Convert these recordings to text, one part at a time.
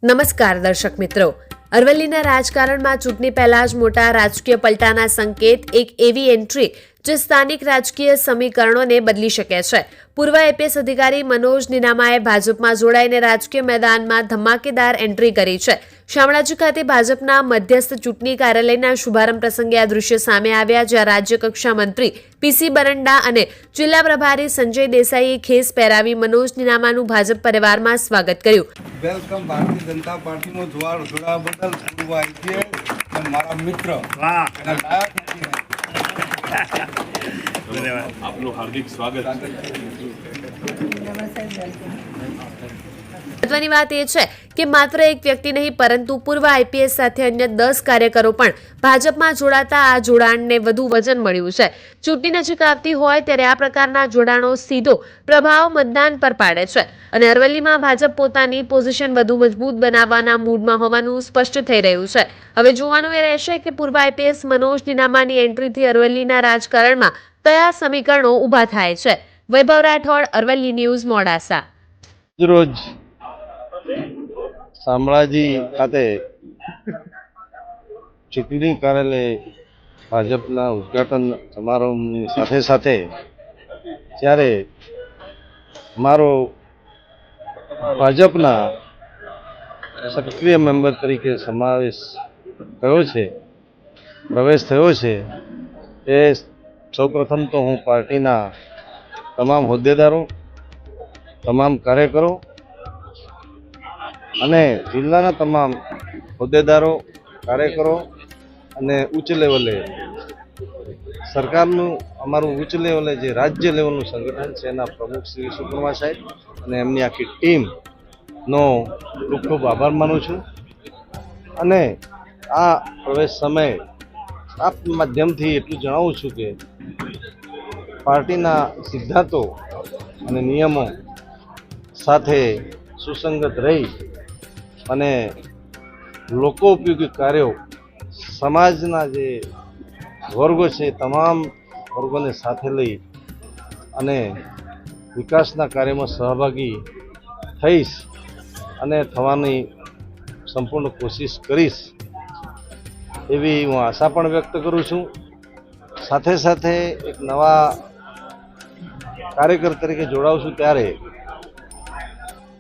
નમસ્કાર દર્શક મિત્રો, અરવલ્લીના રાજકારણમાં ચૂંટણી પહેલા જ મોટા રાજકીય પલટાના સંકેત એક એવી એન્ટ્રી જે સ્થાનિક રાજકીય સમીકરણોને બદલી શકે છે। પૂર્વ આઈપીએસ અધિકારી મનોજ નીનામાએ ભાજપમાં જોડાઈને રાજકીય મેદાનમાં ધમાકેદાર એન્ટ્રી કરી છે। શામળાજી ખાતે ભાજપના મધ્યસ્થ ચૂંટણી કાર્યાલયના શુભારંભ પ્રસંગે આ દૃશ્ય સામે આવ્યા, જ્યાં રાજ્ય કક્ષા મંત્રી પીસી બરંડા અને જિલ્લા પ્રભારી સંજય દેસાઈએ ખેસ પહેરાવી મનોજ નીનામાનું ભાજપ પરિવારમાં સ્વાગત કર્યું। વેલકમ ભારતીય જનતા પાર્ટીમાં જોડાવા બદલ પૂર્વ આઈપીએસ અને મારા મિત્ર અને લાયક ધન્યવાદ, આપનું હાર્દિક સ્વાગત। મહત્વની વાત એ છે કે માત્ર એક વ્યક્તિ નહીં પરંતુ પૂર્વ આઈપીએસ સાથે અન્ય 10 કાર્યકરો પણ ભાજપમાં જોડાતા આ જોડાણને વધુ વજન મળ્યું છે। ચૂંટણી નજીક આવતી હોય ત્યારે આ પ્રકારના જોડાણો સીધો પ્રભાવ મતદાન પર પાડે છે અને અરવલ્લીમાં ભાજપ પોતાની પોઝિશન વધુ મજબૂત બનાવવાના મૂડમાં હોવાનું સ્પષ્ટ થઈ રહ્યું છે। હવે જોવાનું એ રહેશે કે પૂર્વ આઈપીએસ મનોજ નીનામાની એન્ટ્રીથી અરવલ્લીના રાજકારણમાં કયા સમીકરણો ઊભા થાય છે। વૈભવ રાઠોડ, અરવલ્લી ન્યૂઝ, મોડાસા। રોજ શામળાજી ખાતે ચૂંટણી કાર્યાલય ભાજપના ઉદ્ઘાટન સમારોહની સાથે સાથે જ્યારે મારો ભાજપના સક્રિય મેમ્બર તરીકે પ્રવેશ થયો છે એ સૌપ્રથમ તો હું પાર્ટીના તમામ હોદ્દેદારો, તમામ કાર્યકરો અને જિલ્લાના તમામ હોદ્દેદારો, કાર્યકરો અને ઉચ્ચ લેવલે સરકારનું અમારું ઉચ્ચ લેવલે જે રાજ્ય લેવલનું સંગઠન છે એના પ્રમુખ શ્રી સુકુમાર સાહેબ અને એમની આખી ટીમનો ખૂબ ખૂબ આભાર માનું છું। અને આ પ્રવેશ સમયે આપ માધ્યમથી એટલું જણાવું છું કે પાર્ટીના સિદ્ધાંતો અને નિયમો સાથે સુસંગત રહી અને લોકો ઉપયોગી કાર્યો, સમાજના જે વર્ગો છે તમામ વર્ગોને સાથે લઈ અને વિકાસના કાર્યમાં સહભાગી થઈશ અને થવાની સંપૂર્ણ કોશિશ કરીશ એવી હું આશા પણ વ્યક્ત કરું છું। સાથે સાથે એક નવા કાર્યકર તરીકે જોડાઉં છું ત્યારે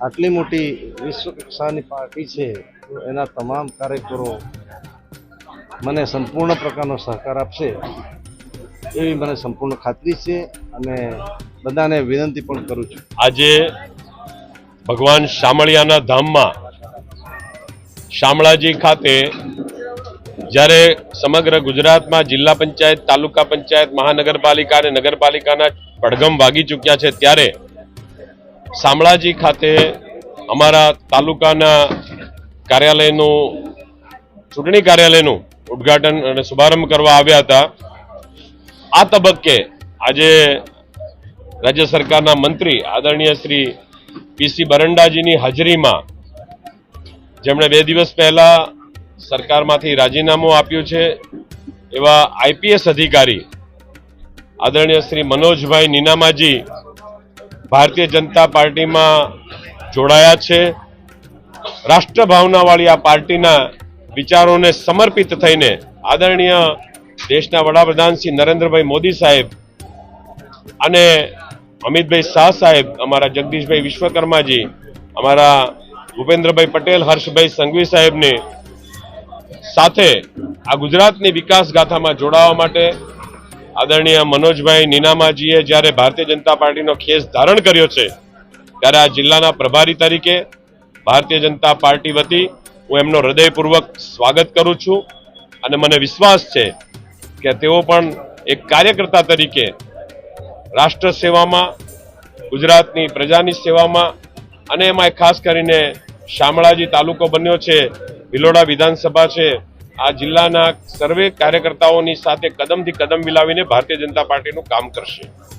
આટલી મોટી વિશ્વ કક્ષાની પાર્ટી છે તો એના તમામ કાર્યકરો મને સંપૂર્ણ પ્રકારનો સહકાર આપશે એવી મને સંપૂર્ણ ખાતરી છે અને બધાને વિનંતી પણ કરું છું। આજે ભગવાન શામળિયાના ધામમાં શામળાજી ખાતે જ્યારે સમગ્ર ગુજરાતમાં જિલ્લા પંચાયત, તાલુકા પંચાયત, મહાનગરપાલિકા અને નગરપાલિકાના પડઘમ વાગી ચૂક્યા છે ત્યારે શામળાજી ખાતે અમારા તાલુકાના કાર્યાલયનું, ચૂંટણી કાર્યાલયનું ઉદ્ઘાટન અને શુભારંભ કરવા આવ્યા હતા। આ તબક્કે આજે રાજ્ય સરકારના મંત્રી આદરણીય શ્રી પીસી બરંડાજીની હાજરીમાં, જેમણે 2 દિવસ પહેલા સરકારમાંથી રાજીનામું આપ્યું છે એવા આઈપીએસ અધિકારી આદરણીય શ્રી મનોજભાઈ નીનામાજી ભારતીય જનતા પાર્ટીમાં જોડાયા છે। રાષ્ટ્રભાવનાવાળી આ પાર્ટીના વિચારોને સમર્પિત થઈને આદરણીય દેશના વડાપ્રધાન શ્રી નરેન્દ્રભાઈ મોદી સાહેબ અને અમિતભાઈ શાહ સાહેબ, અમારા જગદીશભાઈ વિશ્વકર્માજી, અમારા ભૂપેન્દ્રભાઈ પટેલ, હર્ષભાઈ સંઘવી સાહેબને સાથે આ ગુજરાતની વિકાસ ગાથામાં જોડાવા માટે આદરણીય મનોજભાઈ નીનામાજીએ જ્યારે ભારતીય જનતા પાર્ટીનો ખેસ ધારણ કર્યો છે ત્યારે આ જિલ્લાના પ્રભારી તરીકે ભારતીય જનતા પાર્ટી વતી હું એમનો હૃદયપૂર્વક સ્વાગત કરું છું અને મને વિશ્વાસ છે કે તેઓ પણ એક કાર્યકર્તા તરીકે રાષ્ટ્ર સેવામાં, ગુજરાતની પ્રજાની સેવામાં અને એમાં ખાસ કરીને શામળાજી તાલુકો બન્યો છે, ભિલોડા વિધાનસભા છે, આ જિલ્લાના સર્વે કાર્યકર્તાઓની સાથે કદમથી કદમ મિલાવીને ભારતીય જનતા પાર્ટીનું કામ કરશે।